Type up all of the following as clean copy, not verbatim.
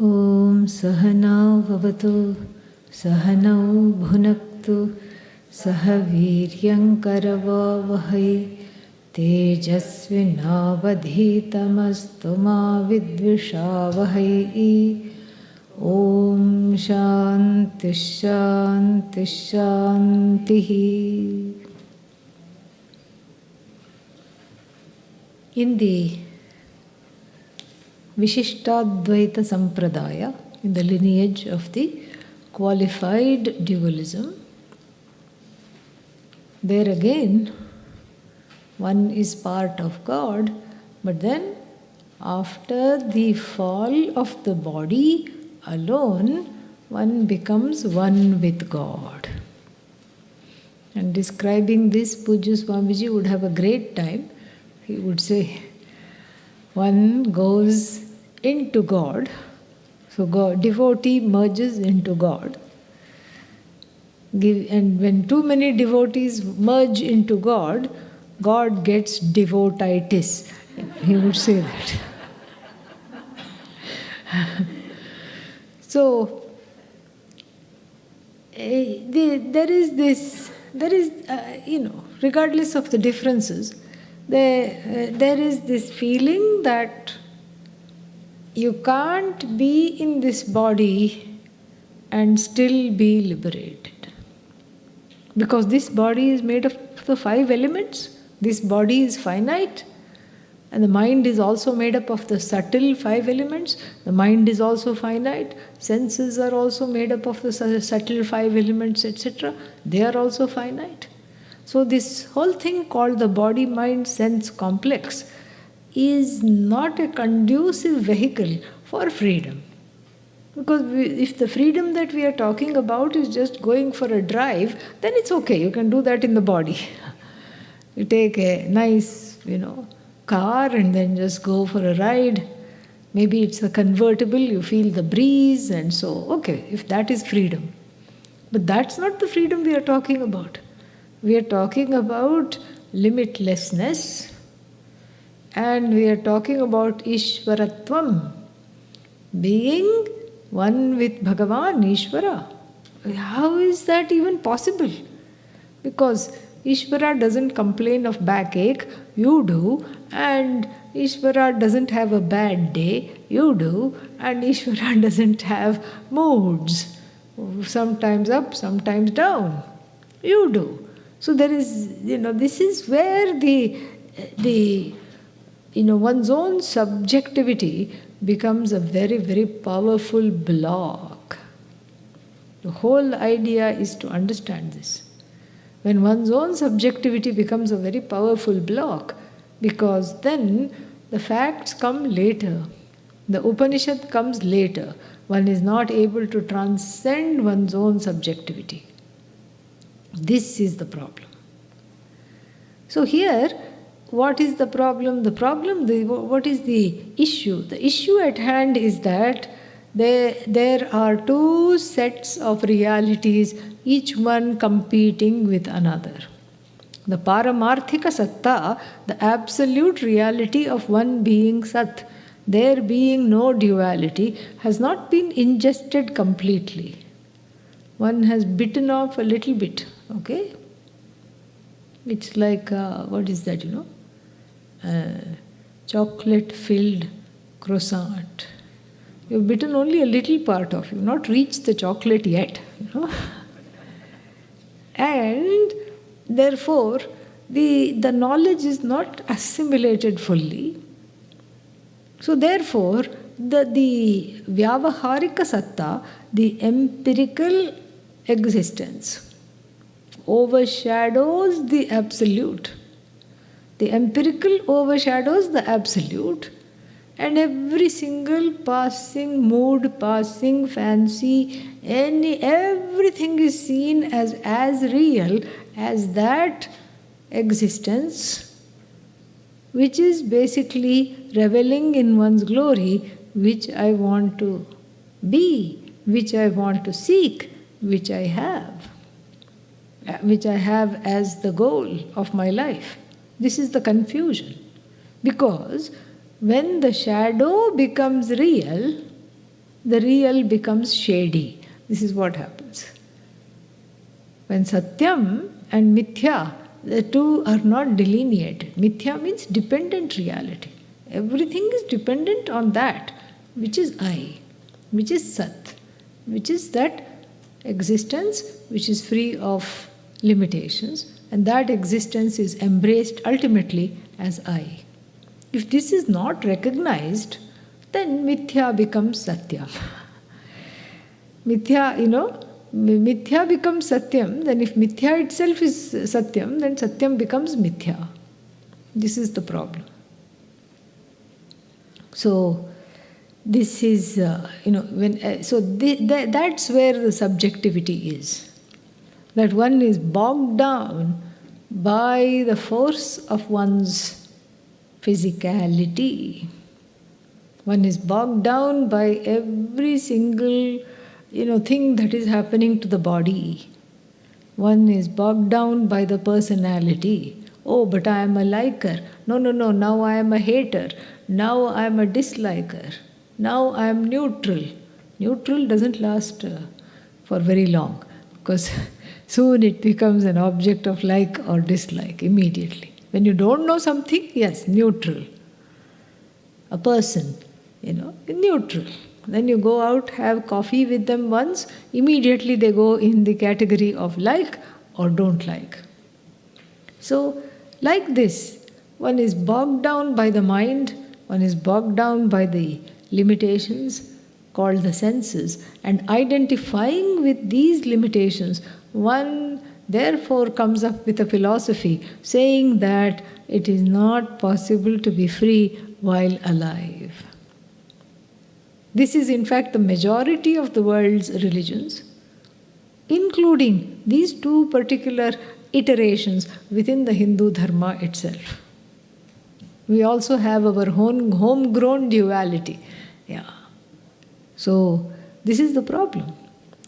Om Sahana Vavatu Sahanau Bhunaktu Sahaviryankaravavahai Tejasvinavadhitamastu ma vidvishavahai. Om Shanti Shanti Shanti. In the Vishishtadvaita Sampradaya, in the lineage of the qualified dualism, there again one is part of God, but then after the fall of the body alone, one becomes one with God. And describing this, Puja Swamiji would have a great time. He would say, one goes into God, so God, devotee merges into God. And when too many devotees merge into God, God gets devotitis. He would say that. So, there is regardless of the differences, there is this feeling that you can't be in this body and still be liberated. Because this body is made of the 5 elements. This body is finite. And the mind is also made up of the subtle 5 elements. The mind is also finite. Senses are also made up of the subtle 5 elements, etc. They are also finite. So this whole thing called the body-mind-sense complex is not a conducive vehicle for freedom. Because if the freedom that we are talking about is just going for a drive, then it's okay, you can do that in the body. You take a nice, car and then just go for a ride. Maybe it's a convertible, you feel the breeze and so, okay, if that is freedom. But that's not the freedom we are talking about. We are talking about limitlessness and we are talking about Ishvaratvam, being one with Bhagavan, Ishvara. How is that even possible? Because Ishvara doesn't complain of backache, you do, and Ishvara doesn't have a bad day, you do, and Ishvara doesn't have moods, sometimes up, sometimes down, you do. So there is, this is where one's own subjectivity becomes a very, very powerful block. The whole idea is to understand this. When one's own subjectivity becomes a very powerful block, because then the facts come later. The Upanishad comes later. One is not able to transcend one's own subjectivity. This is the problem. So here, what is the problem? What is the issue? The issue at hand is that there are 2 sets of realities, each one competing with another. The Paramarthika Satta, the absolute reality of one being Sat, there being no duality, has not been ingested completely. One has bitten off a little bit, okay? It's like, what is that, chocolate-filled croissant. You've bitten only a little part of it. You've not reached the chocolate yet, And therefore, the knowledge is not assimilated fully. So therefore, the Vyavaharika Satta, the empirical existence, overshadows the absolute. The empirical overshadows the absolute, and every single passing mood, passing fancy, everything is seen as real as that existence, which is basically reveling in one's glory, which I want to be, which I want to seek, which I have as the goal of my life. This is the confusion. Because when the shadow becomes real, the real becomes shady. This is what happens. When Satyam and Mithya, the two are not delineated. Mithya means dependent reality. Everything is dependent on that, which is I, which is Sat, which is that existence which is free of limitations, and that existence is embraced ultimately as I. If this is not recognized, then Mithya becomes Satyam. Mithya becomes Satyam, then if Mithya itself is Satyam, then Satyam becomes Mithya. This is the problem. So, this is, that's where the subjectivity is. That one is bogged down by the force of one's physicality. One is bogged down by every single, thing that is happening to the body. One is bogged down by the personality. Oh, but I am a liker. No, now I am a hater. Now I am a disliker. Now I am neutral. Neutral doesn't last for very long, because soon it becomes an object of like or dislike immediately. When you don't know something, yes, neutral. A person, neutral. Then you go out, have coffee with them once, immediately they go in the category of like or don't like. So, like this, one is bogged down by the mind, one is bogged down by the limitations called the senses, and identifying with these limitations, one therefore comes up with a philosophy saying that it is not possible to be free while alive. This is in fact the majority of the world's religions, including these two particular iterations within the Hindu Dharma itself. We also have our homegrown duality. Yeah. So, this is the problem.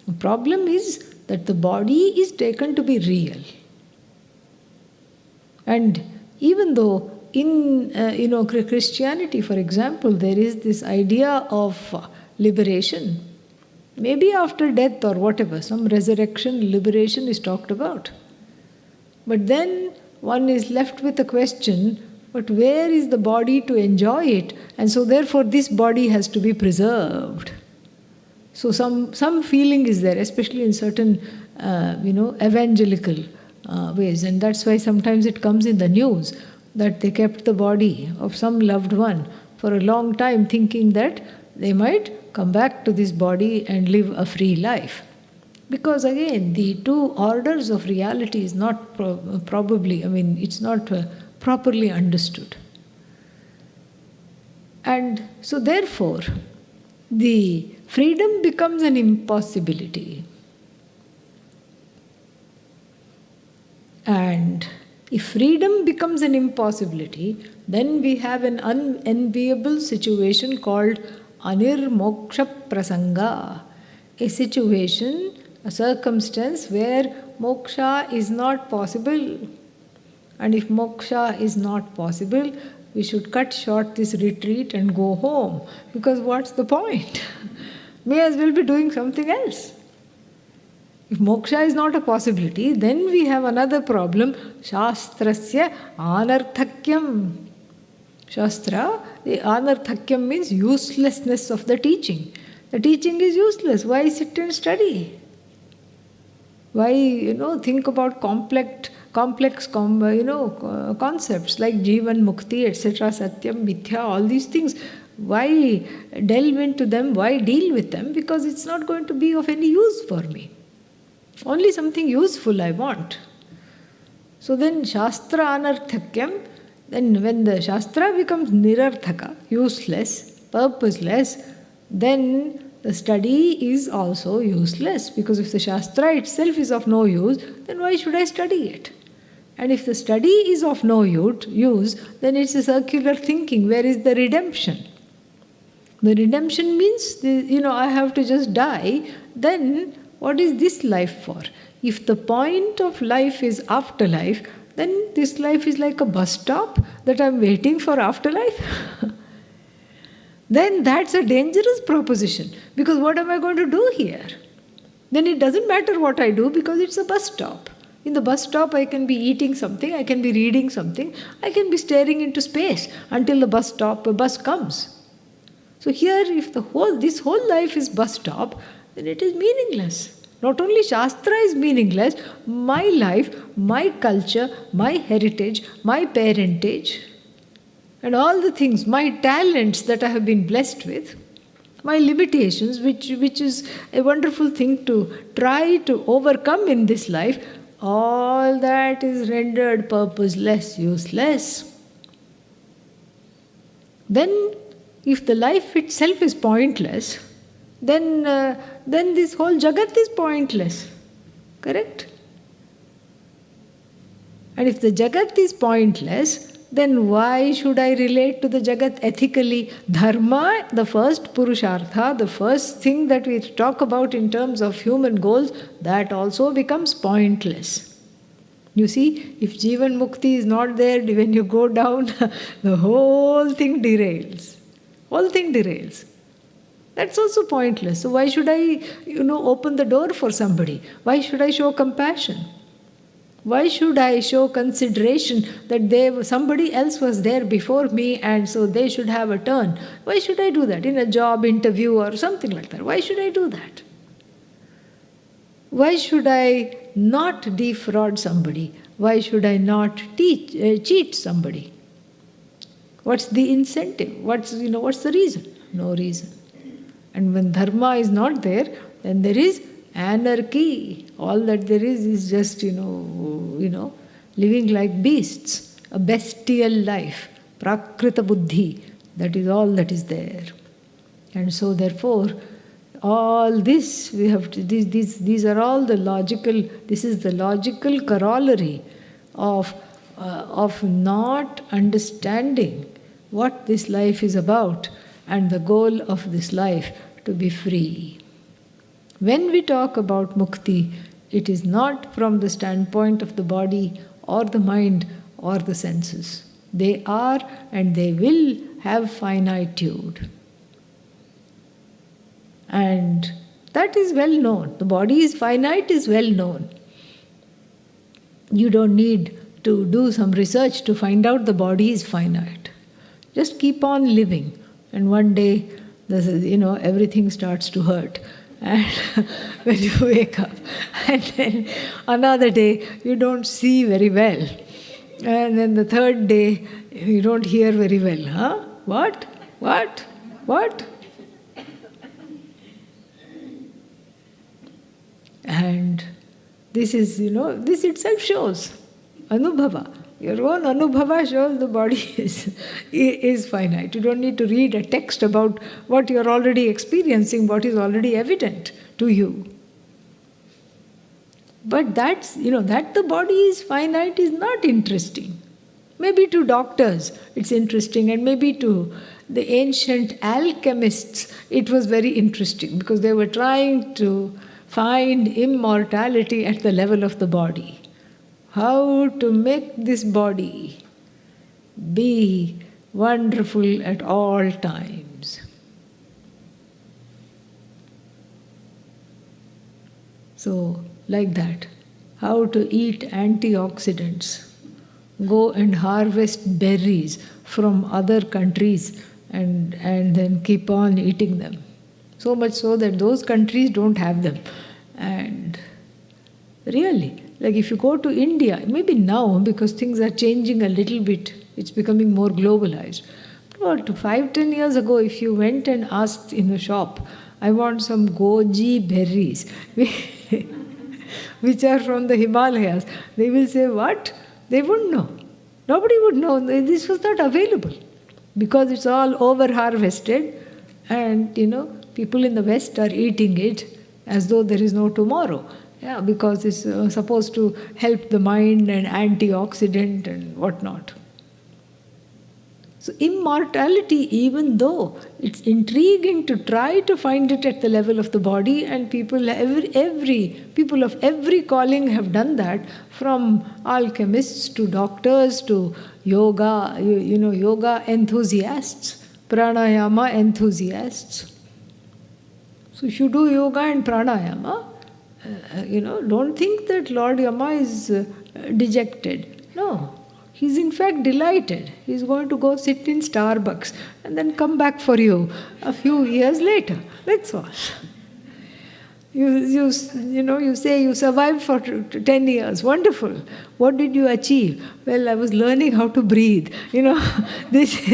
The problem is that the body is taken to be real. And even though in Christianity, for example, there is this idea of liberation, maybe after death or whatever, some resurrection, liberation is talked about. But then one is left with a question, but where is the body to enjoy it? And so therefore this body has to be preserved. So some feeling is there, especially in certain, evangelical ways. And that's why sometimes it comes in the news that they kept the body of some loved one for a long time, thinking that they might come back to this body and live a free life. Because again, the two orders of reality is not it's not properly understood. And so therefore, the freedom becomes an impossibility. And if freedom becomes an impossibility, then we have an unenviable situation called anirmoksha prasanga, a situation, a circumstance where moksha is not possible. And if moksha is not possible, we should cut short this retreat and go home. Because what's the point? May as well be doing something else. If moksha is not a possibility, then we have another problem, shastrasya anarthakyam. Shastra, the anarthakyam means uselessness of the teaching. The teaching is useless. Why sit and study? Why, think about complex concepts like Jivan, Mukti, etc., Satyam, Mithya, all these things. Why delve into them? Why deal with them? Because it's not going to be of any use for me. Only something useful I want. So then Shastra anarthakyam, then when the Shastra becomes nirarthaka, useless, purposeless, then the study is also useless. Because if the Shastra itself is of no use, then why should I study it? And if the study is of no use, then it's a circular thinking. Where is the redemption? The redemption means, I have to just die. Then what is this life for? If the point of life is afterlife, then this life is like a bus stop that I'm waiting for afterlife. then that's a dangerous proposition. Because what am I going to do here? Then it doesn't matter what I do because it's a bus stop. In the bus stop, I can be eating something, I can be reading something, I can be staring into space until the bus comes. So here, if this whole life is bus stop, then it is meaningless. Not only Shastra is meaningless, my life, my culture, my heritage, my parentage, and all the things, my talents that I have been blessed with, my limitations, which is a wonderful thing to try to overcome in this life, all that is rendered purposeless, useless. Then, if the life itself is pointless, then this whole Jagat is pointless. Correct? And if the Jagat is pointless, then why should I relate to the Jagat ethically? Dharma, the first Purushartha, the first thing that we talk about in terms of human goals, that also becomes pointless. You see, if JivanMukti is not there, when you go down, the whole thing derails. Whole thing derails. That's also pointless. So why should I, open the door for somebody? Why should I show compassion? Why should I show consideration that somebody else was there before me and so they should have a turn? Why should I do that in a job interview or something like that? Why should I do that? Why should I not defraud somebody? Why should I not cheat somebody? What's the incentive? What's the reason? No reason. And when Dharma is not there, then there is anarchy. All that there is just, living like beasts, a bestial life, prakrita buddhi. That is all that is there. And so therefore, all this, we have to, these are all the logical, this is the logical corollary of not understanding what this life is about and the goal of this life to be free. When we talk about mukti, it is not from the standpoint of the body or the mind or the senses. They are and they will have finitude. And that is well known. The body is finite is well known. You don't need to do some research to find out the body is finite. Just keep on living. And one day, everything starts to hurt. And when you wake up, and then another day you don't see very well, and then the third day you don't hear very well. Huh? What? And this is, this itself shows anubhava. Your own anubhava shows the body is finite. You don't need to read a text about what you're already experiencing, what is already evident to you. But that the body is finite is not interesting. Maybe to doctors it's interesting, and maybe to the ancient alchemists it was very interesting because they were trying to find immortality at the level of the body. How to make this body be wonderful at all times. So, like that, how to eat antioxidants, go and harvest berries from other countries and then keep on eating them. So much so that those countries don't have them. And really, like if you go to India, maybe now because things are changing a little bit, it's becoming more globalized. But 5-10 years ago, if you went and asked in a shop, I want some goji berries, which are from the Himalayas, they will say, what? They wouldn't know. Nobody would know. This was not available because it's all over-harvested and, people in the West are eating it as though there is no tomorrow. Yeah, because it's supposed to help the mind and antioxidant and whatnot. So immortality, even though it's intriguing to try to find it at the level of the body, and people of every calling have done that, from alchemists to doctors to yoga, yoga enthusiasts, pranayama enthusiasts. So if you do yoga and pranayama, don't think that Lord Yama is dejected. No, he's in fact delighted. He's going to go sit in Starbucks and then come back for you a few years later. That's all. You say you survived for 10 years. Wonderful. What did you achieve? Well, I was learning how to breathe. This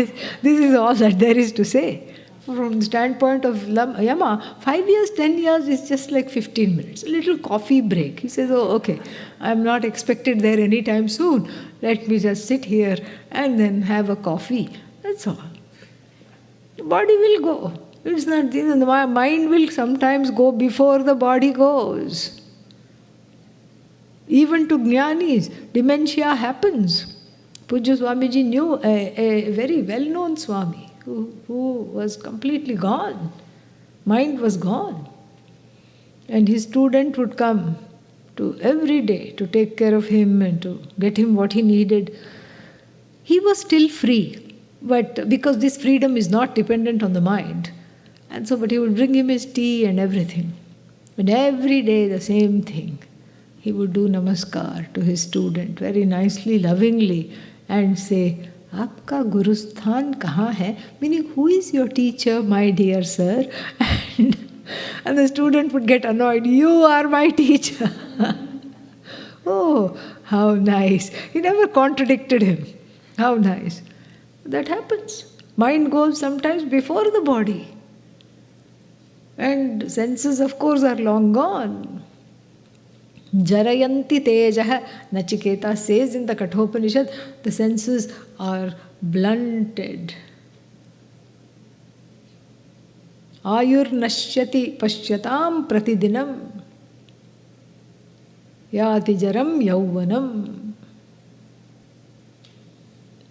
is all that there is to say. From the standpoint of Yama, 5 years, 10 years is just like 15 minutes. A little coffee break. He says, oh, okay, I'm not expected there anytime soon. Let me just sit here and then have a coffee. That's all. The body will go. It's not, the mind will sometimes go before the body goes. Even to jnanis, dementia happens. Puja Swamiji knew a very well-known Swami who was completely gone. Mind was gone. And his student would come to every day to take care of him and to get him what he needed. He was still free, but because this freedom is not dependent on the mind. And so, but he would bring him his tea and everything. And every day the same thing. He would do namaskar to his student very nicely, lovingly, and say, Aapka Gurusthan kahan hai? Meaning, who is your teacher, my dear sir? And the student would get annoyed. You are my teacher. Oh, how nice. He never contradicted him. How nice. That happens. Mind goes sometimes before the body. And senses, of course, are long gone. Jarayanti tejaha, Nachiketa says in the Kathopanishad, the senses are blunted. Ayur nashyati pashyatam pratidinam yati jaram yauvanam.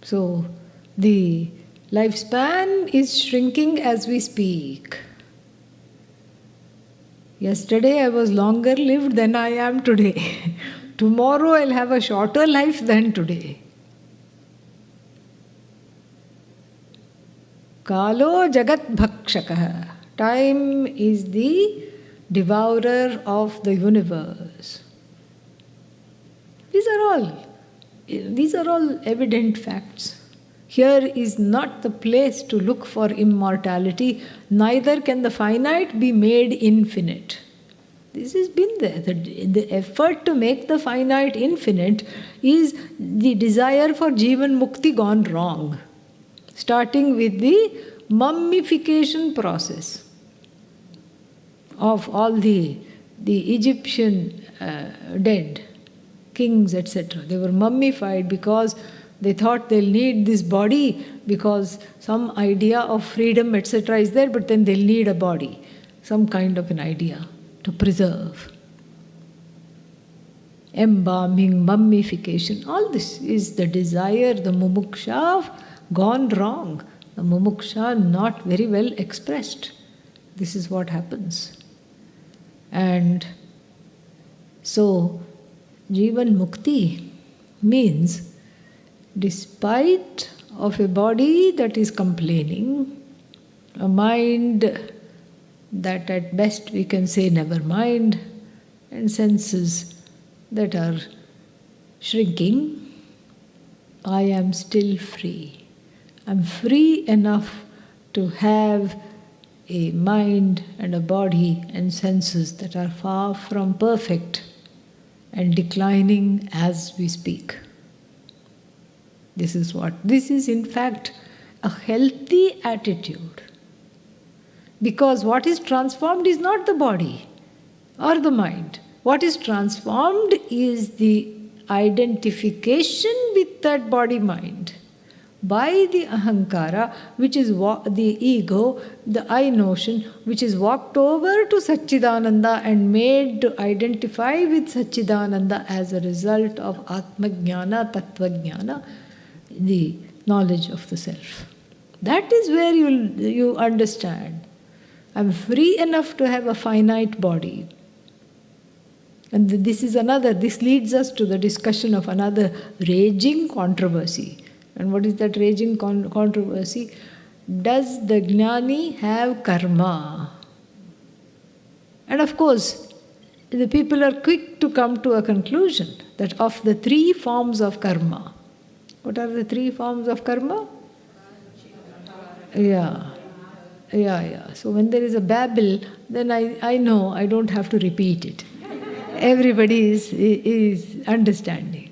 So, the lifespan is shrinking as we speak. Yesterday I was longer lived than I am today. Tomorrow I'll have a shorter life than today. Kalo jagat bhakshakah. Time is the devourer of the universe. These are all evident facts. Here is not the place to look for immortality, neither can the finite be made infinite. This has been there. The effort to make the finite infinite is the desire for JivanMukti gone wrong. Starting with the mummification process of all the Egyptian dead kings, etc. They were mummified because they thought they'll need this body because some idea of freedom, etc. is there, but then they'll need a body, some kind of an idea to preserve. Embalming, mummification, all this is the desire, the mumuksha gone wrong, the mumuksha not very well expressed. This is what happens. And so, JivanMukti means despite of a body that is complaining, a mind that at best we can say never mind, and senses that are shrinking, I am still free. I'm free enough to have a mind and a body and senses that are far from perfect and declining as we speak. This is in fact a healthy attitude. Because what is transformed is not the body or the mind. What is transformed is the identification with that body-mind by the ahankara, which is the ego, the I notion, which is walked over to Satchidananda and made to identify with Satchidananda as a result of Atma-jnana, Tattva-jnana, the knowledge of the self. That is where you understand. I'm free enough to have a finite body. And this leads us to the discussion of another raging controversy. And what is that raging controversy? does the jnani have karma? And of course, the people are quick to come to a conclusion that of the three forms of karma, what are the three forms of karma? Yeah. So when there is a babble, then I know I don't have to repeat it. Everybody is understanding.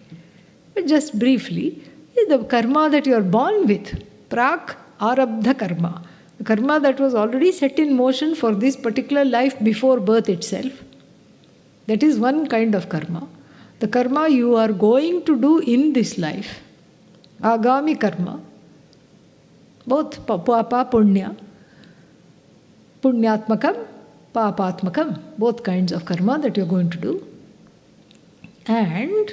But just briefly, the karma that you are born with, prak arabdha karma, the karma that was already set in motion for this particular life before birth itself, that is one kind of karma. The karma you are going to do in this life, agami karma, both papa punya, punyatmakam, papatmakam, both kinds of karma that you are going to do. And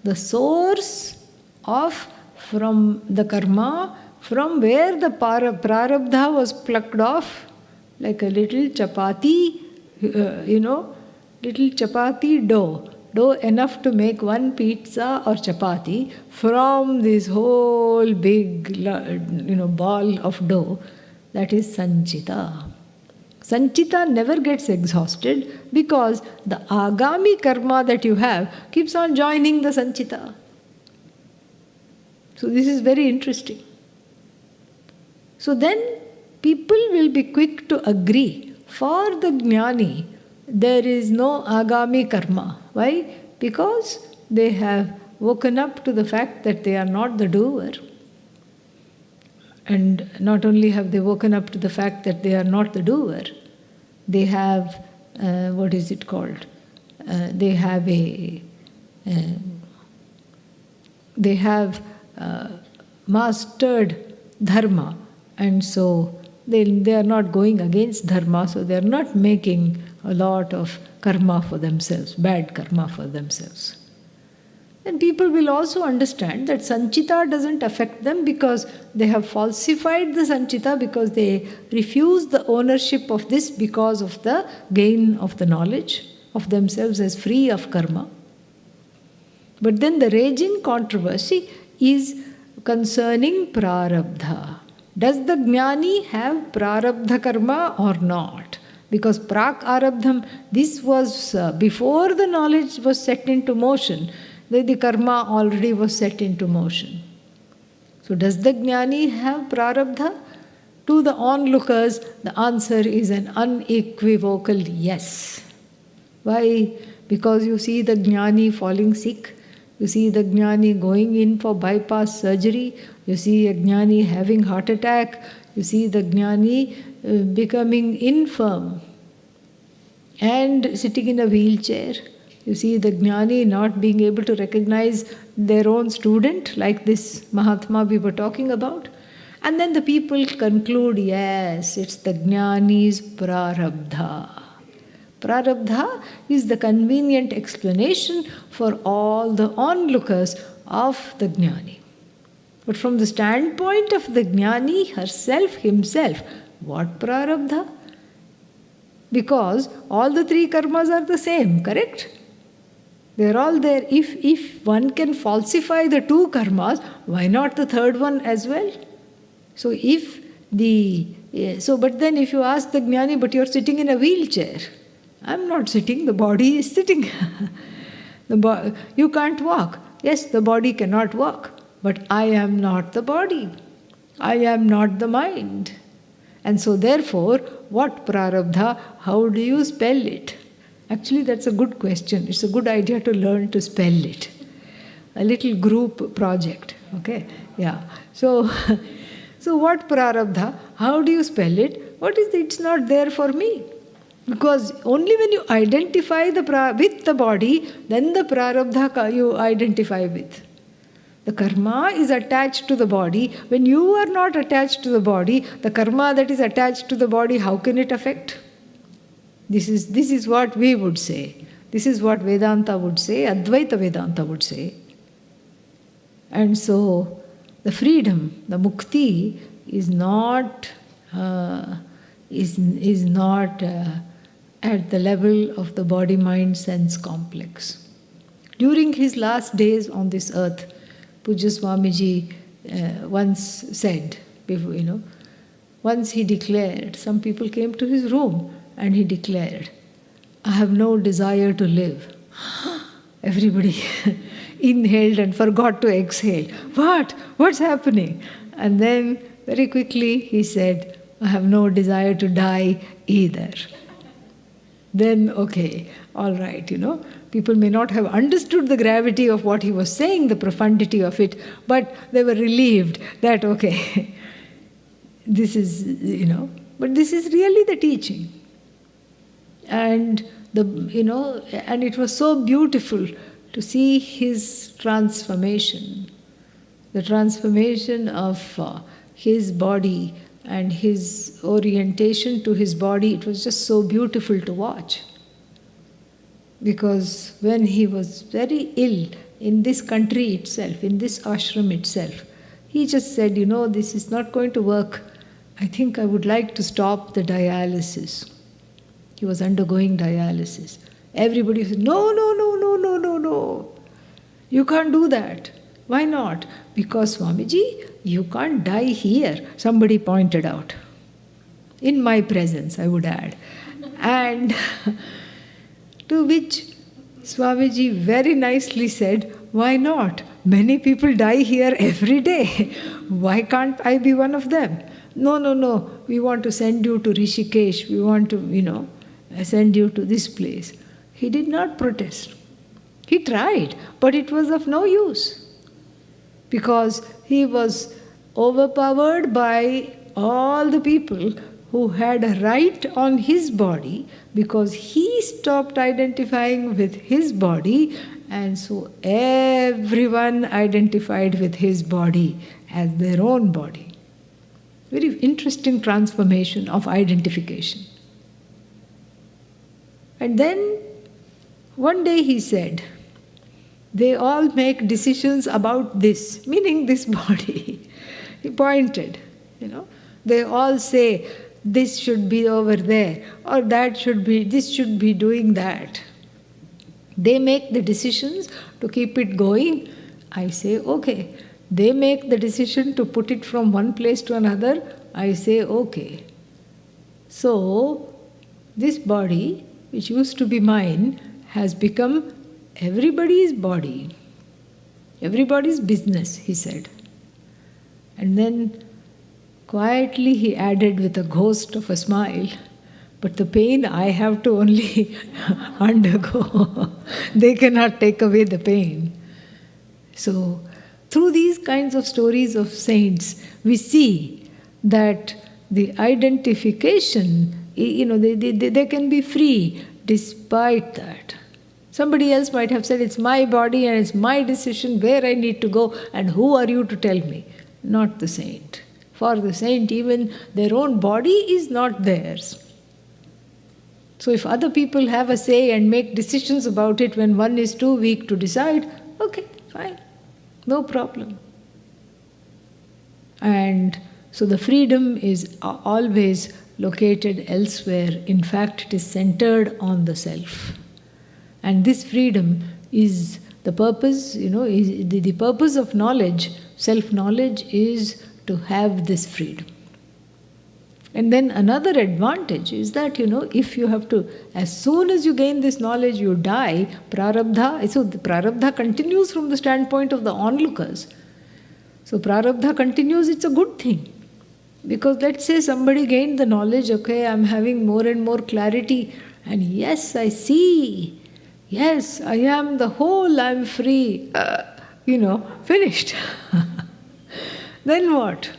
the source of from the karma, from where the prarabdha was plucked off, like a little chapati, little chapati dough enough to make one pizza or chapati from this whole big, ball of dough, that is sanchita. Sanchita never gets exhausted because the agami karma that you have keeps on joining the sanchita. So this is very interesting. So then people will be quick to agree. For the jnani, there is no agami karma. Why? Because they have woken up to the fact that they are not the doer. And not only have they woken up to the fact that they are not the doer, they have, they have mastered Dharma. And so they are not going against Dharma, so they are not making a lot of karma for themselves, bad karma for themselves. And people will also understand that sanchita doesn't affect them because they have falsified the sanchita, because they refuse the ownership of this because of the gain of the knowledge of themselves as free of karma. But then the raging controversy is concerning prarabdha. Does the jnani have prarabdha karma or not? Because prak arabdham, this was before the knowledge was set into motion. The karma already was set into motion. So does the jnani have prarabdha? To the onlookers, the answer is an unequivocal yes. Why? Because you see the jnani falling sick, you see the jnani going in for bypass surgery, you see a jnani having heart attack, you see the jnani becoming infirm and sitting in a wheelchair. You see the jnani not being able to recognize their own student, like this Mahatma we were talking about. And then the people conclude, yes, it's the jnani's prarabdha. Prarabdha is the convenient explanation for all the onlookers of the jnani. But from the standpoint of the jnani herself, himself, what prarabdha? Because all the three karmas are the same, correct? They are all there. If one can falsify the two karmas, why not the third one as well? So but then if you ask the jnani, but you're sitting in a wheelchair. I'm not sitting, the body is sitting. You can't walk. Yes, the body cannot walk. But I am not the body. I am not the mind. And so therefore, what prarabdha? How do you spell it? Actually, that's a good question. It's a good idea to learn to spell it. A little group project. Okay? Yeah. So what prarabdha? How do you spell it? What is it? It's not there for me. Because only when you identify with the body, then the prarabdha you identify with. The karma is attached to the body. When you are not attached to the body, the karma that is attached to the body, how can it affect? This is what we would say. This is what Vedanta would say, Advaita Vedanta would say. And so the freedom, the mukti, is not at the level of the body-mind-sense complex. During his last days on this earth, Puja Swamiji once said, Once he declared, some people came to his room and he declared, I have no desire to live. Everybody inhaled and forgot to exhale. What? What's happening? And then very quickly he said, I have no desire to die either. Then, okay, all right, people may not have understood the gravity of what he was saying, the profundity of it, but they were relieved that, okay, this is, but this is really the teaching. And and it was so beautiful to see his transformation, the transformation of his body and his orientation to his body. It was just so beautiful to watch. Because when he was very ill in this country itself, in this ashram itself, he just said, this is not going to work. I think I would like to stop the dialysis. He was undergoing dialysis. Everybody said, no. You can't do that. Why not? Because Swamiji, you can't die here. Somebody pointed out. In my presence, I would add. And to which Swamiji very nicely said, why not? Many people die here every day. Why can't I be one of them? No. We want to send you to Rishikesh. We want to, send you to this place. He did not protest. He tried, but it was of no use. Because he was overpowered by all the people who had a right on his body, because he stopped identifying with his body, and so everyone identified with his body as their own body. Very interesting transformation of identification. And then one day he said, they all make decisions about this, meaning this body. He pointed, They all say, this should be over there, or this should be doing that. They make the decisions to keep it going. I say, okay. They make the decision to put it from one place to another. I say, okay. So, this body, which used to be mine, has become everybody's body. Everybody's business, he said. And then quietly he added with a ghost of a smile, but the pain I have to only undergo. They cannot take away the pain. So, through these kinds of stories of saints, we see that the identification, they can be free despite that. Somebody else might have said, it's my body and it's my decision where I need to go, and who are you to tell me? Not the saint. For the saint, even their own body is not theirs. So if other people have a say and make decisions about it when one is too weak to decide, okay, fine, no problem. And so the freedom is always located elsewhere. In fact, it is centered on the self. And this freedom is the purpose, the purpose of knowledge, self-knowledge, is to have this freedom. And then another advantage is that, if you have to, as soon as you gain this knowledge, you die, prarabdha, so the prarabdha continues from the standpoint of the onlookers. So prarabdha continues, it's a good thing. Because let's say somebody gained the knowledge, okay, I'm having more and more clarity, and yes, I see, yes, I am the whole, I'm free, finished. Then what?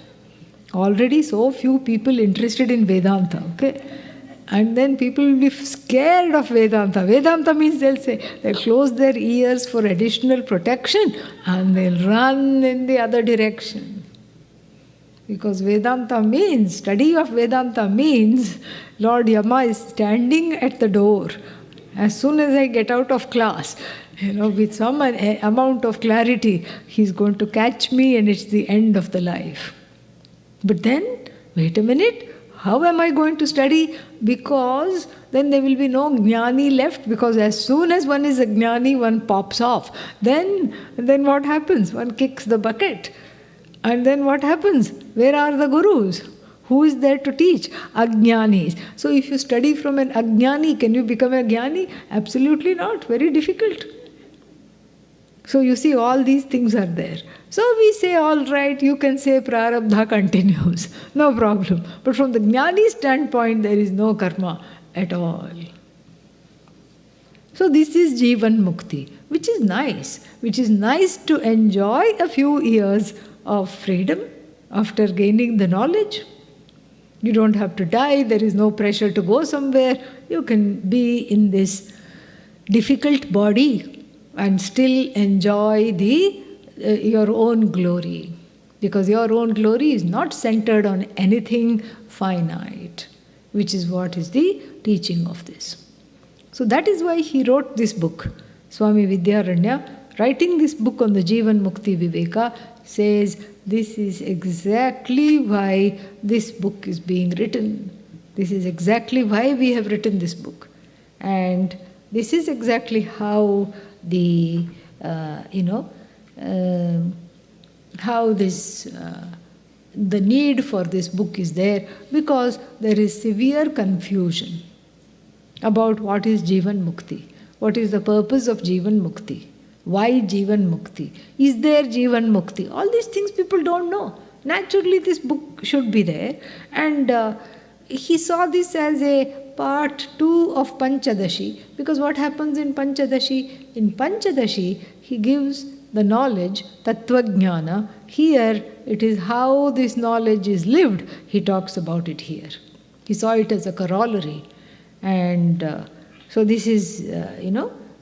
Already so few people interested in Vedanta, okay? And then people will be scared of Vedanta. Vedanta means they'll close their ears for additional protection and they'll run in the other direction. Because Vedanta means, study of Vedanta means, Lord Yama is standing at the door. As soon as I get out of class, with some amount of clarity, he's going to catch me and it's the end of the life. But then, wait a minute, how am I going to study? Because then there will be no jnani left, because as soon as one is a jnani, one pops off. Then what happens? One kicks the bucket. And then what happens? Where are the gurus? Who is there to teach? Ajnanis. So if you study from an Ajnani, can you become a Jnani? Absolutely not. Very difficult. So you see, all these things are there. So we say, all right, you can say prarabdha continues. No problem. But from the Jnani standpoint, there is no karma at all. So this is Jivan Mukti, which is nice. Which is nice to enjoy a few years of freedom after gaining the knowledge. You don't have to die. There is no pressure to go somewhere. You can be in this difficult body and still enjoy your own glory. Because your own glory is not centered on anything finite, which is what is the teaching of this. So that is why he wrote this book. Swami Vidyaranya, writing this book on the JivanMukti Viveka, says this is exactly why this book is being written. This is exactly why we have written this book. And this is exactly how the need for this book is there, because there is severe confusion about what is Jivan Mukti, what is the purpose of Jivan Mukti, why Jivan Mukti, is there Jivan Mukti? All these things people don't know. Naturally, this book should be there, and he saw this as a part 2 of Panchadashi, because what happens in Panchadashi? In Panchadashi, he gives the knowledge, Tattvajnana. Here, it is how this knowledge is lived. He talks about it here. He saw it as a corollary. And so this is,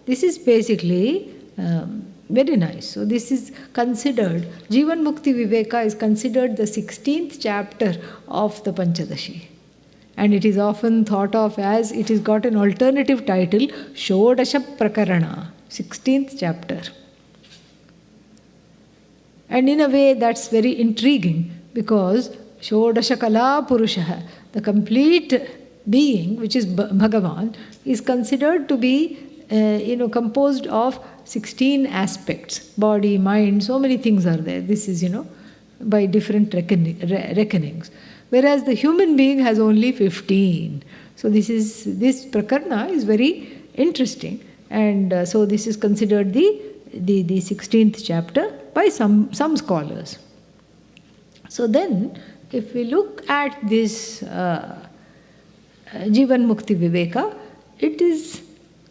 this is basically very nice. So this is considered, JivanMukti Viveka is considered the 16th chapter of the Panchadashi. And it is often thought of as, it has got an alternative title, Shodasha Prakarana, 16th chapter. And in a way that's very intriguing, because Shodasha Kala Purusha, the complete being, which is Bhagavan, is considered to be composed of 16 aspects. Body, mind, so many things are there. This is, by different reckonings. Whereas the human being has only 15. So this prakarna is very interesting. And so this is considered the 16th chapter by some scholars. So then, if we look at this JivanMukti Viveka, it is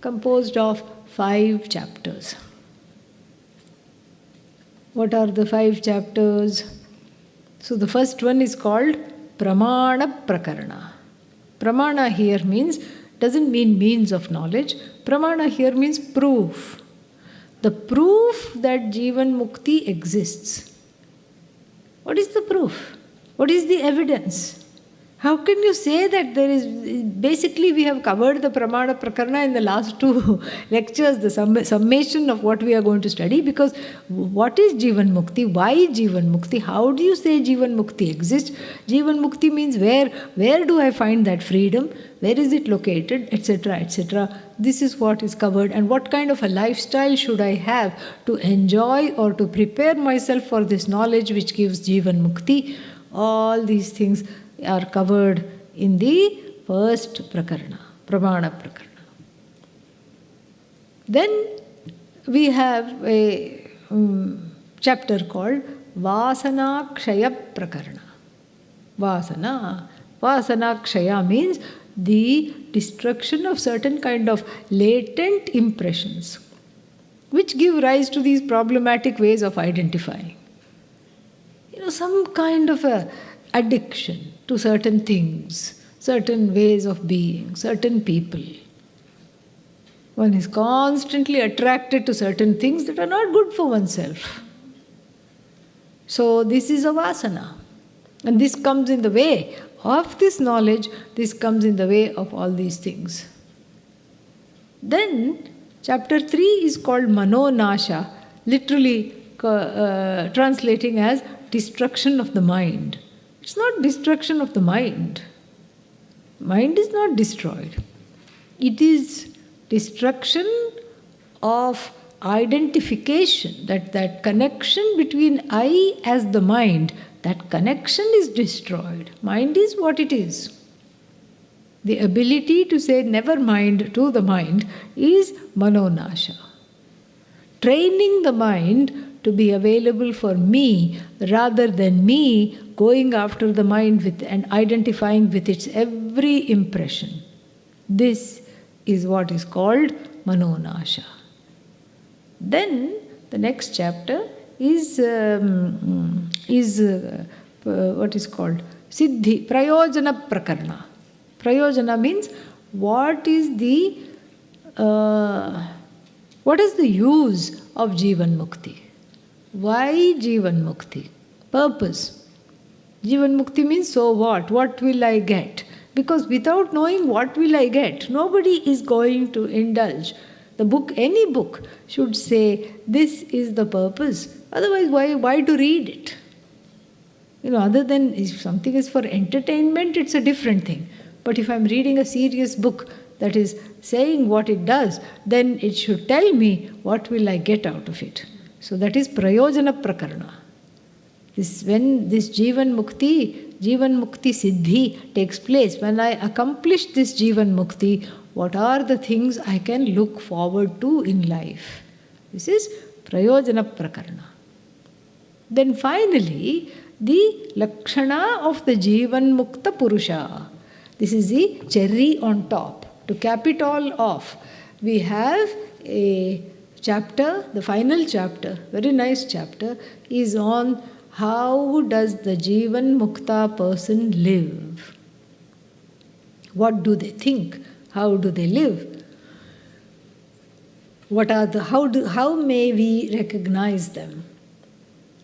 composed of 5 chapters. What are the 5 chapters? So the first one is called Pramana Prakarana. Pramana here doesn't mean means of knowledge. Pramana here means proof. The proof that Jivan Mukti exists. What is the proof? What is the evidence? How can you say that there is... Basically, we have covered the Pramana Prakarana in the last 2 lectures, the summation of what we are going to study, because what is Jivan Mukti? Why Jivan Mukti? How do you say Jivan Mukti exists? Jivan Mukti means where do I find that freedom? Where is it located? Etc., etc. This is what is covered, and what kind of a lifestyle should I have to enjoy or to prepare myself for this knowledge which gives Jivan Mukti? All these things are covered in the first prakarana, Pramana Prakarana. Then we have a chapter called Vasana Kshaya Prakarana. Vasana Kshaya means the destruction of certain kind of latent impressions, which give rise to these problematic ways of identifying. Some kind of a addiction to certain things, certain ways of being, certain people. One is constantly attracted to certain things that are not good for oneself. So this is a vasana. And this comes in the way of this knowledge, this comes in the way of all these things. Then, chapter 3 is called Mano Nasha, literally translating as destruction of the mind. It's not destruction of the mind. Mind is not destroyed. It is destruction of identification, that connection between I as the mind, that connection is destroyed. Mind is what it is. The ability to say never mind to the mind is manonasha. Training the mind to be available for me rather than me going after the mind with and identifying with its every impression. This is what is called manonasha. Then the next chapter is what is called Siddhi, Prayojana Prakarna. Prayojana means what is the use of JivanMukti? Why JivanMukti? Purpose. JivanMukti means so what? What will I get? Because without knowing what will I get, nobody is going to indulge. The book, any book, should say this is the purpose. Otherwise, why to read it? Other than if something is for entertainment, it's a different thing. But if I'm reading a serious book that is saying what it does, then it should tell me what will I get out of it. So that is Prayojana Prakarna. When this JivanMukti Siddhi takes place, when I accomplish this JivanMukti, what are the things I can look forward to in life? This is Prayojana Prakarna. Then finally, the Lakshana of the JivanMukta Purusha. This is the cherry on top. To cap it all off, we have a chapter, the final chapter, very nice chapter, is on how does the JivanMukta person live? What do they think? How do they live? How may we recognize them?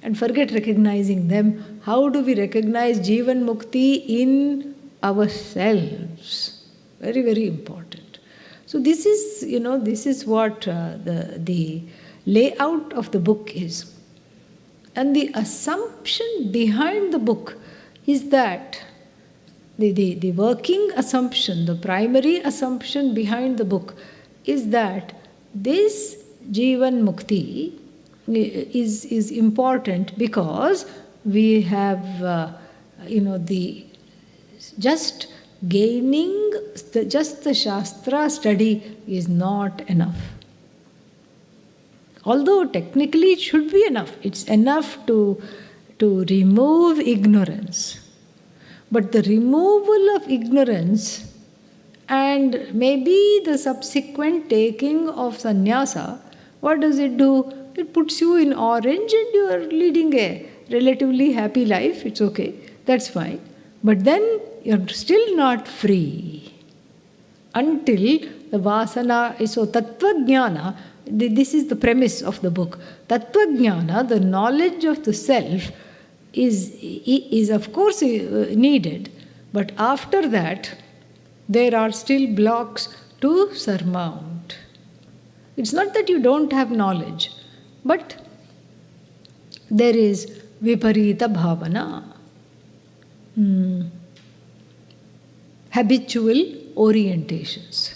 And forget recognizing them, how do we recognize JivanMukti in ourselves? Very, very important. So this is what the layout of the book is. And the assumption behind the book is that the working assumption, the primary assumption behind the book is that this JivanMukti is important because we have, just gaining just the Shastra study is not enough. Although technically it should be enough. It's enough to remove ignorance. But the removal of ignorance and maybe the subsequent taking of sannyasa, what does it do? It puts you in orange and you are leading a relatively happy life. It's okay. That's fine. But then you're still not free until the vasana. So tattva jnana, this is the premise of the book. Tattva jnana, the knowledge of the self, is of course needed. But after that, there are still blocks to surmount. It's not that you don't have knowledge, but there is viparita bhavana. Habitual orientations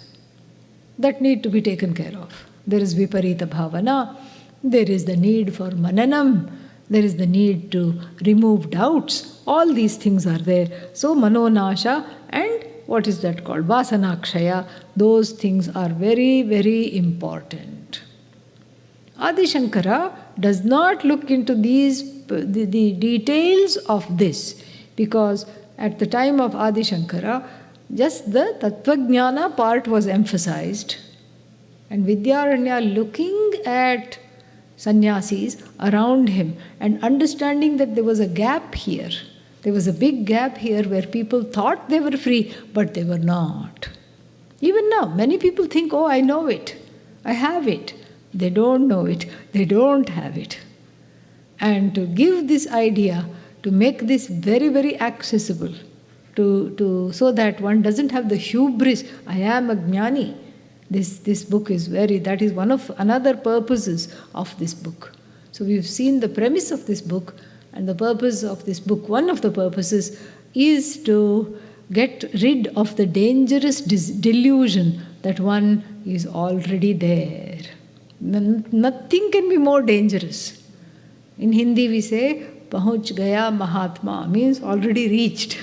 that need to be taken care of. There is viparita bhavana, there is the need for mananam, there is the need to remove doubts. All these things are there. So manonasha and what is that called? Vasanakshaya, those things are very, very important. Adi Shankara does not look into the details of this, because at the time of Adi Shankara, just the Tattvajnana part was emphasized. And Vidyaranya looking at sannyasis around him and understanding that there was a gap here. There was a big gap here where people thought they were free, but they were not. Even now, many people think, oh, I know it, I have it. They don't know it, they don't have it. And to give this idea, to make this very, very accessible, so that one doesn't have the hubris, I am a jnani. This book is that is another purposes of this book. So we've seen the premise of this book, and the purpose of this book, one of the purposes is to get rid of the dangerous delusion that one is already there. Nothing can be more dangerous. In Hindi we say, Pahuch gaya Mahatma means already reached.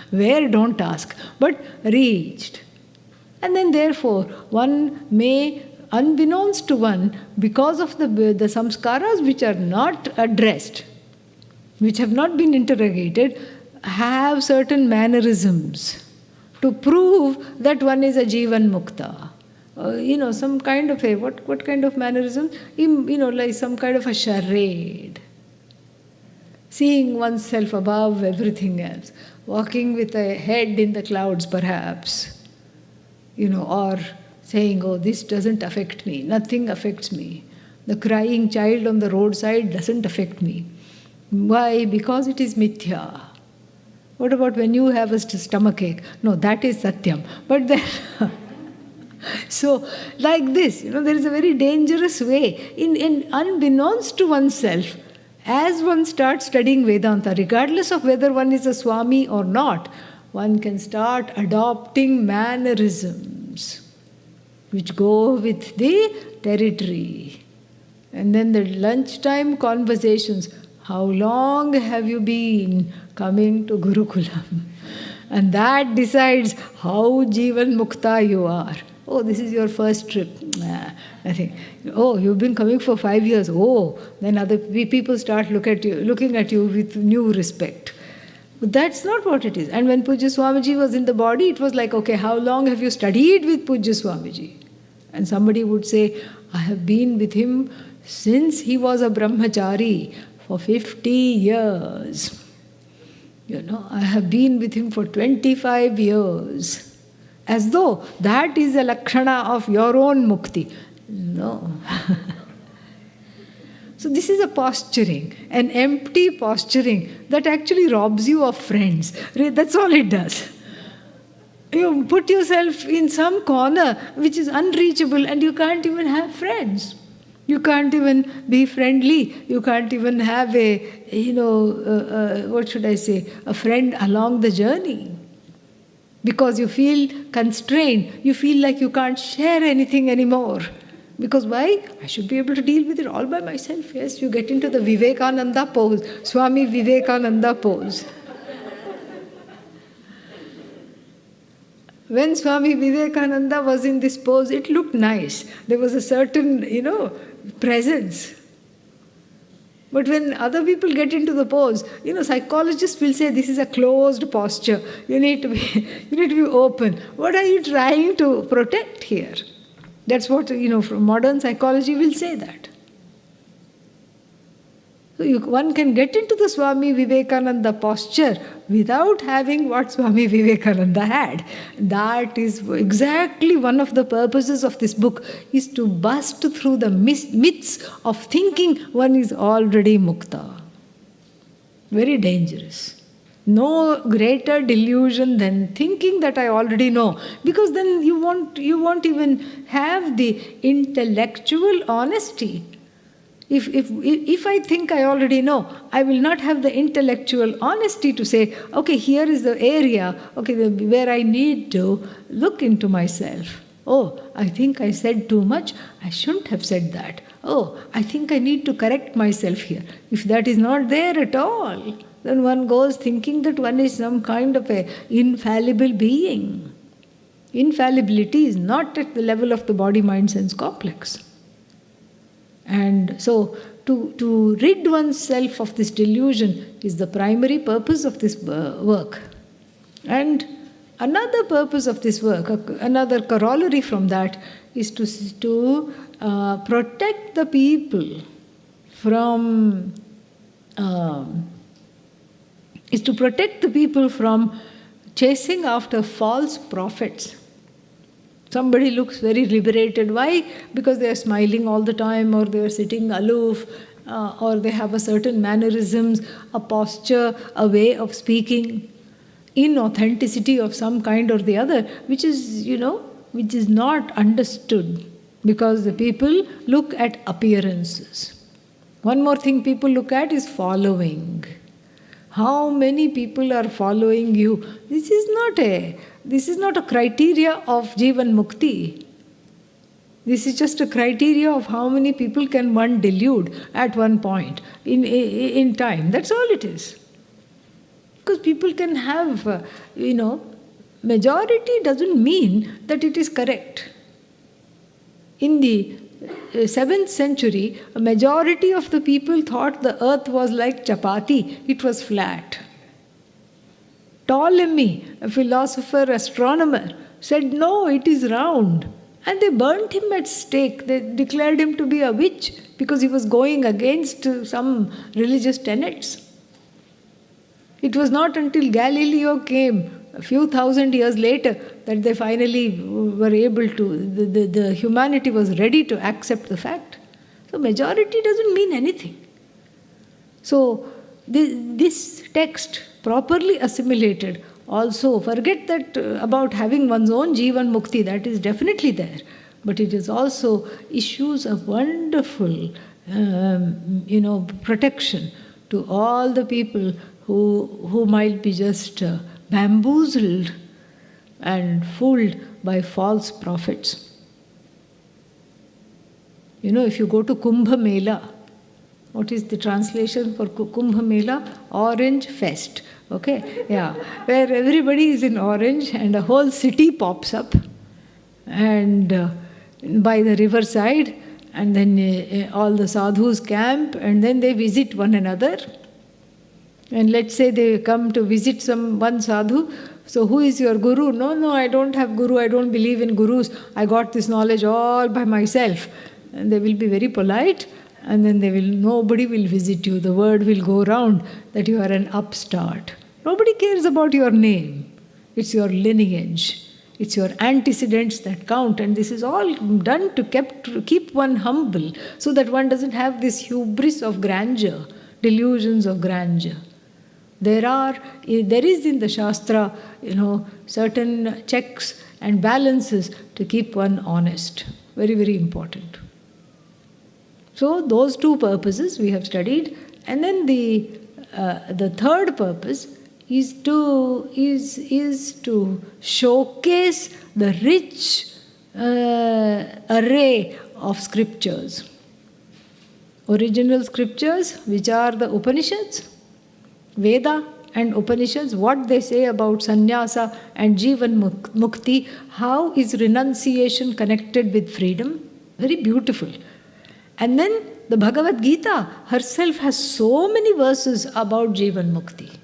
Where, don't ask, but reached. And then therefore, one may, unbeknownst to one, because of the samskaras which are not addressed, which have not been interrogated, have certain mannerisms to prove that one is a Jivan Mukta. Some kind of a, what kind of mannerism? Like some kind of a charade. Seeing oneself above everything else. Walking with a head in the clouds perhaps. Or saying, oh, this doesn't affect me. Nothing affects me. The crying child on the roadside doesn't affect me. Why? Because it is Mithya. What about when you have a stomachache? No, that is Satyam. But then... So, like this, there is a very dangerous way. In unbeknownst to oneself, as one starts studying Vedanta, regardless of whether one is a Swami or not, one can start adopting mannerisms which go with the territory. And then the lunchtime conversations. How long have you been coming to Gurukulam? And that decides how Jivan Mukta you are. Oh, this is your first trip. Nothing. Oh, you've been coming for 5 years. Oh, then other people start looking at you with new respect. But that's not what it is. And when Puja Swamiji was in the body, it was like, okay, how long have you studied with Puja Swamiji? And somebody would say, I have been with him since he was a brahmachari for 50 years. I have been with him for 25 years. As though that is a lakshana of your own mukti. No. So this is a posturing, an empty posturing that actually robs you of friends. That's all it does. You put yourself in some corner which is unreachable and you can't even have friends. You can't even be friendly. You can't even have a friend along the journey. Because you feel constrained. You feel like you can't share anything anymore. Because why? I should be able to deal with it all by myself. Yes, you get into the Vivekananda pose, Swami Vivekananda pose. When Swami Vivekananda was in this pose, it looked nice. There was a certain, presence. But when other people get into the pose, psychologists will say this is a closed posture. You need to be open. What are you trying to protect here? That's what, from modern psychology will say that. So one can get into the Swami Vivekananda posture without having what Swami Vivekananda had. That is exactly one of the purposes of this book, is to bust through the myths of thinking one is already mukta. Very dangerous. No greater delusion than thinking that I already know, because then you won't even have the intellectual honesty. If I think I already know, I will not have the intellectual honesty to say, okay, here is the area, where I need to look into myself. Oh, I think I said too much. I shouldn't have said that. Oh, I think I need to correct myself here. If that is not there at all, then one goes thinking that one is some kind of a infallible being. Infallibility is not at the level of the body, mind, sense complex. And so, to rid oneself of this delusion is the primary purpose of this work. And another purpose of this work, another corollary from that, is to protect the people from chasing after false prophets. Somebody looks very liberated. Why? Because they are smiling all the time, or they are sitting aloof, or they have a certain mannerisms, a posture, a way of speaking, inauthenticity of some kind or the other, which is not understood, because the people look at appearances. One more thing people look at is following. How many people are following you? This is not a criteria of JivanMukti. This is just a criteria of how many people can one delude at one point in time. That's all it is. Because people can have, majority doesn't mean that it is correct. In the 7th century, a majority of the people thought the earth was like chapati, it was flat. Ptolemy, a philosopher, astronomer, said, no, it is round. And they burnt him at stake. They declared him to be a witch because he was going against some religious tenets. It was not until Galileo came a few thousand years later that they finally were able to, the humanity was ready to accept the fact. So majority doesn't mean anything. So this text, properly assimilated, also forget that about having one's own JivanMukti, that is definitely there. But it is also issues of wonderful, protection to all the people who might be just bamboozled and fooled by false prophets. If you go to Kumbh Mela, what is the translation for Kumbh Mela? Orange Fest. Okay, yeah, where everybody is in orange and a whole city pops up and by the riverside, and then all the sadhus camp and then they visit one another. And let's say they come to visit one sadhu. So who is your guru? No, I don't have guru. I don't believe in gurus. I got this knowledge all by myself. And they will be very polite. And then nobody will visit you. The word will go round that you are an upstart. Nobody cares about your name. It's your lineage. It's your antecedents that count. And this is all done to keep one humble so that one doesn't have this hubris of grandeur, delusions of grandeur. There is in the Shastra, certain checks and balances to keep one honest. Very, very important. So those two purposes we have studied, and then the third purpose is to showcase the rich array of scriptures. Original scriptures, which are the Upanishads, Veda and Upanishads, what they say about sannyasa and JivanMukti, how is renunciation connected with freedom? Very beautiful. And then the Bhagavad Gita herself has so many verses about JivanMukti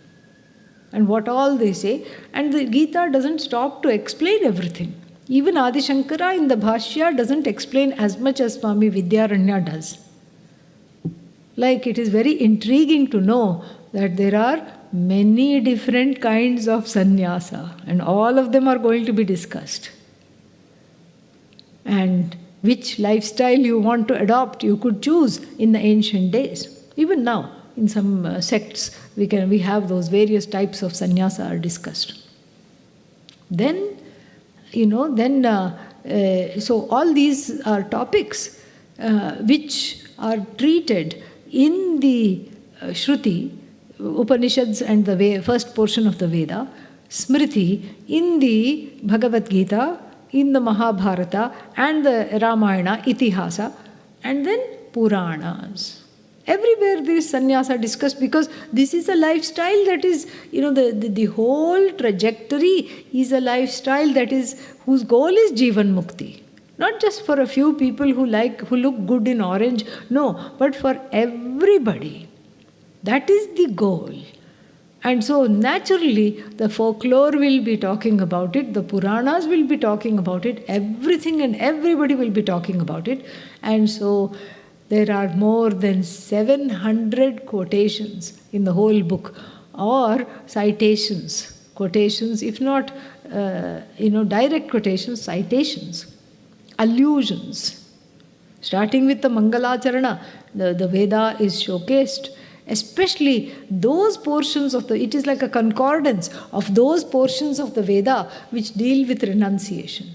and what all they say. And the Gita doesn't stop to explain everything. Even Adi Shankara in the Bhashya doesn't explain as much as Svatmavidyananda does. Like, it is very intriguing to know that there are many different kinds of sannyasa and all of them are going to be discussed. And which lifestyle you want to adopt, you could choose in the ancient days. Even now, in some sects, we have those various types of sannyasa are discussed. Then, so all these are topics which are treated in the Shruti, Upanishads and the first portion of the Veda, Smriti in the Bhagavad Gita, in the Mahabharata and the Ramayana, Itihasa, and then Puranas. Everywhere there is sannyasa discussed because this is a lifestyle that is, the whole trajectory is a lifestyle whose goal is JivanMukti. Not just for a few people who look good in orange, no, but for everybody. That is the goal. And so naturally the folklore will be talking about it, the Puranas will be talking about it, everything and everybody will be talking about it. And so there are more than 700 quotations in the whole book, or citations, quotations, if not direct quotations, citations, allusions. Starting with the Mangalacharana, the Veda is showcased. Especially those portions it is like a concordance of those portions of the Veda which deal with renunciation.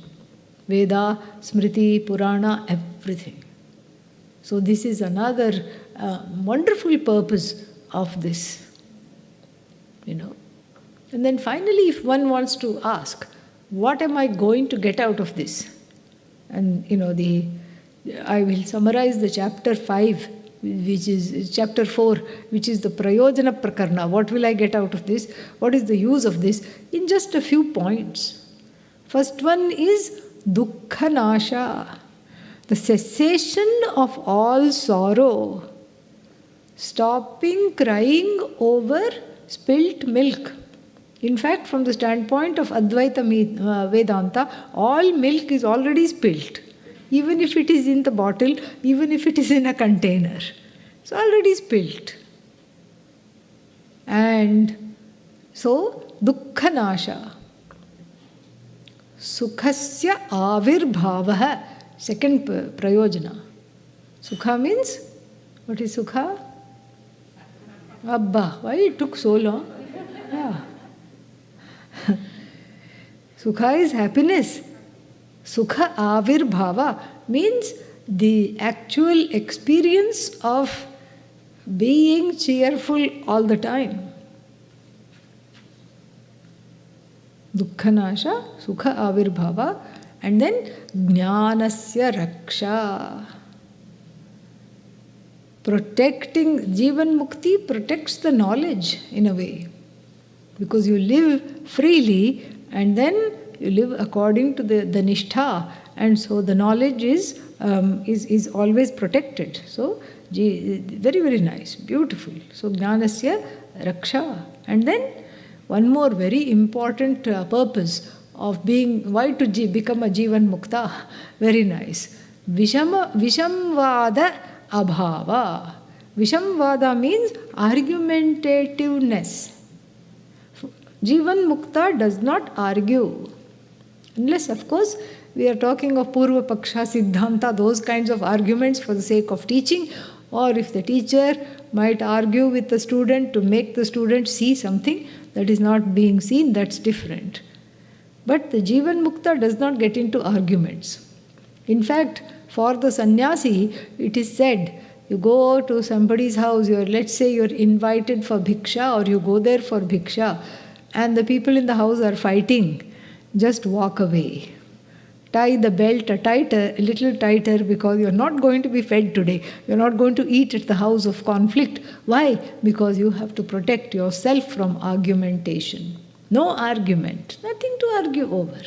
Veda, Smriti, Purana, everything. So this is another wonderful purpose of this, And then finally, if one wants to ask, what am I going to get out of this? And, I will summarize the chapter 5, which is chapter 4, which is the Prayojana Prakarna. What will I get out of this? What is the use of this? In just a few points. First one is Dukkha Nasha, the cessation of all sorrow, stopping crying over spilt milk. In fact, from the standpoint of Advaita Vedanta, all milk is already spilt. Even if it is in the bottle, even if it is in a container. It's already spilt. And so, Dukkha Nasha. Sukhasya Avirbhavaha. Second Prayojana. Sukha means, what is Sukha? Abba. Why it took so long? Yeah. Sukha is happiness. Sukha Avirbhava means the actual experience of being cheerful all the time. Dukkha Nasha, Sukha Avirbhava, and then Jnanasya Raksha. Protecting, JivanMukti protects the knowledge in a way. Because you live freely and then you live according to the nishtha, and so the knowledge is always protected. So, very, very nice, beautiful. So, Jnanasya Raksha. And then, one more very important purpose of being, why to become a Jivan Mukta? Very nice. Vishamvada Abhava. Vishamvada means argumentativeness. Jivan Mukta does not argue. Unless, of course, we are talking of Purva Paksha, Siddhanta, those kinds of arguments for the sake of teaching, or if the teacher might argue with the student to make the student see something that is not being seen, that's different. But the Jivan Mukta does not get into arguments. In fact, for the sannyasi, it is said, you go to somebody's house, let's say you're invited for bhiksha, or you go there for bhiksha, and the people in the house are fighting, just walk away. Tie the belt a little tighter, because you're not going to be fed today. You're not going to eat at the house of conflict. Why? Because you have to protect yourself from argumentation. No argument, nothing to argue over.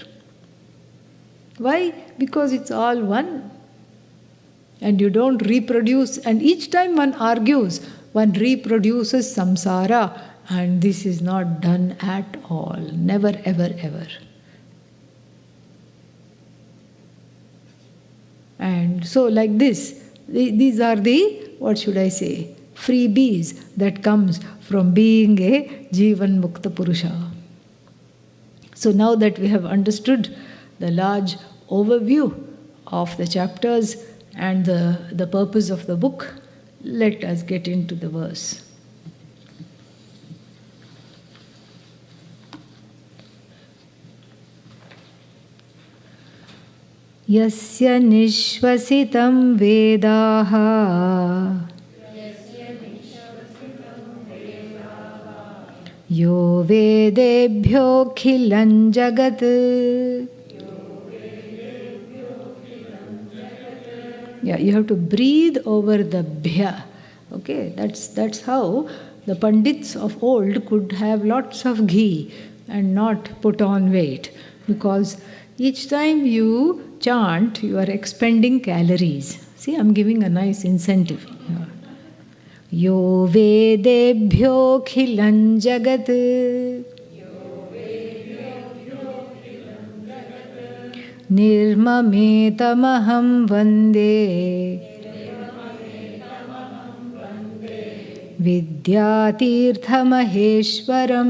Why? Because it's all one. And you don't reproduce. And each time one argues, one reproduces samsara. And this is not done at all. Never, ever, ever. And so like this, these are the, what should I say, freebies that comes from being a Jivan Mukta Purusha. So now that we have understood the large overview of the chapters and the purpose of the book, let us get into the verse. Yasya nishvasitam vedaha yo vedebhyo khilan jagat. Yeah, you have to breathe over the bhya. Okay, that's how the Pandits of old could have lots of ghee and not put on weight, because each time you chant, you are expending calories. See, I'm giving a nice incentive. Yo vedebhyo khilan jagat. Nirmametamaham vande. Vidyatirthamaheshwaram.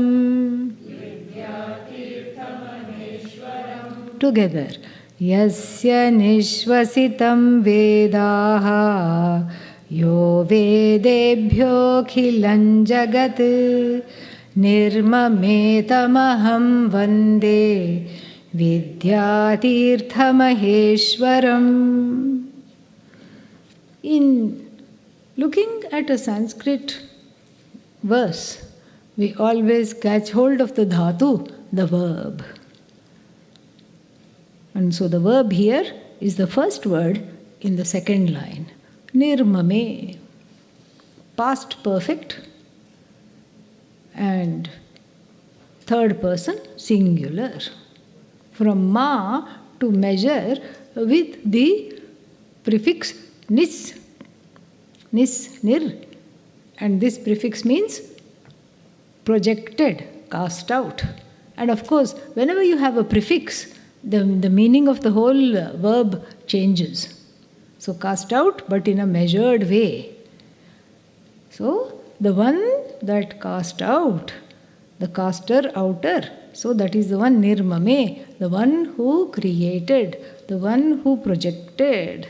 Together. Yasya nishvasitam vedaha yo vedebhyo khilan jagat nirmametamaham vande vidyatirthamaheshwaram. In looking at a Sanskrit verse, we always catch hold of the dhatu, the verb. And so the verb here is the first word, in the second line. Nirmame, past perfect, and third person singular. From ma to measure with the prefix nis. Nis, nir. And this prefix means projected, cast out. And of course, whenever you have a prefix, the meaning of the whole verb changes. So cast out, but in a measured way. So the one that cast out, the caster outer. So that is the one nirmame, the one who created, the one who projected.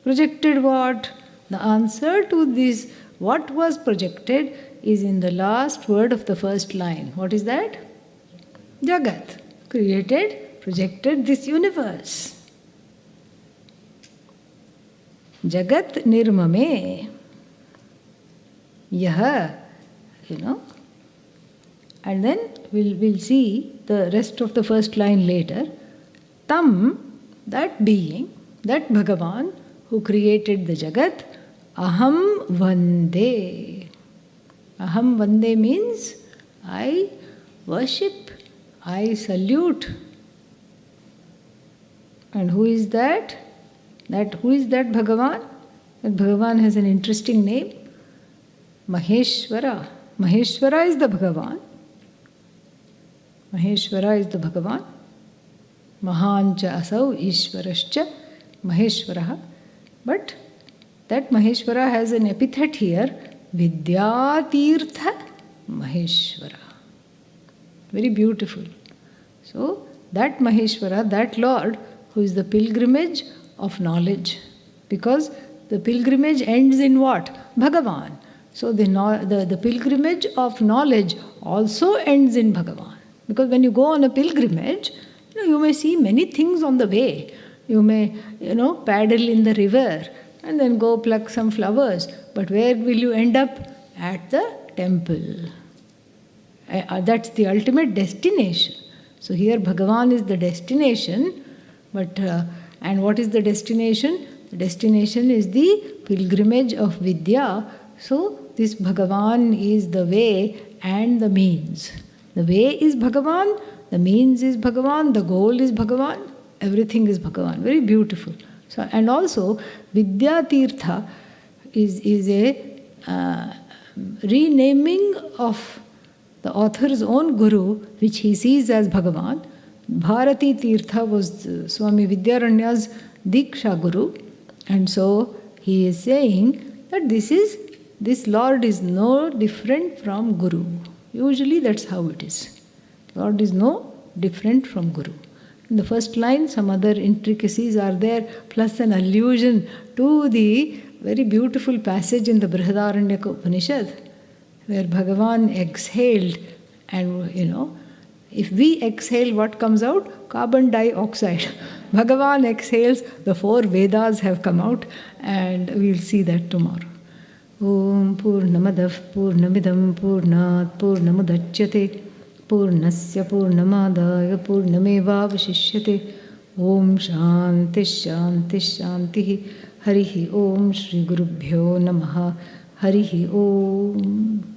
Projected what? The answer to this, what was projected, is in the last word of the first line. What is that? Jagat. Created, projected this universe. Jagat nirmame. Yaha, and then we'll see the rest of the first line later. Tam, that being, that Bhagavan who created the Jagat, aham vande. Aham vande means I worship, I salute. And who is that? Who is that Bhagavan? That Bhagavan has an interesting name. Maheshwara. Maheshwara is the Bhagavan. Maheshwara is the Bhagavan. Mahancha asau Ishwarascha Maheshwaraha. But that Maheshwara has an epithet here, Vidyatirtha Maheshwara. Very beautiful. So, that Maheshwara, that Lord, who is the pilgrimage of knowledge. Because the pilgrimage ends in what? Bhagavan. So, the pilgrimage of knowledge also ends in Bhagavan. Because when you go on a pilgrimage, you may see many things on the way. You may, paddle in the river and then go pluck some flowers. But where will you end up? At the temple. That's the ultimate destination. So here Bhagavan is the destination. But and what is the destination? The destination is the pilgrimage of Vidya. So this Bhagavan is the way and the means. The way is Bhagavan, the means is Bhagavan, the goal is Bhagavan, everything is Bhagavan. Very beautiful. So, and also, Vidyatirtha is a renaming of the author's own guru, which he sees as Bhagavan. Bharati Tirtha was Swami Vidyaranya's Diksha guru. And so, he is saying that this Lord is no different from Guru. Usually that's how it is. Lord is no different from Guru. In the first line, some other intricacies are there, plus an allusion to the very beautiful passage in the Brihadaranyaka Upanishad, where Bhagavan exhaled, and if we exhale, what comes out? Carbon dioxide. Bhagavan exhales, the 4 Vedas have come out, and we'll see that tomorrow. Om Purnamadav Purnamidam Purnat Purnamudachyate Purnasya Purnamadaya Purnamevavashishyate. Om Shanti Shanti Shanti. Harihi Om Shri Gurubhyo Namaha. Harihi Om.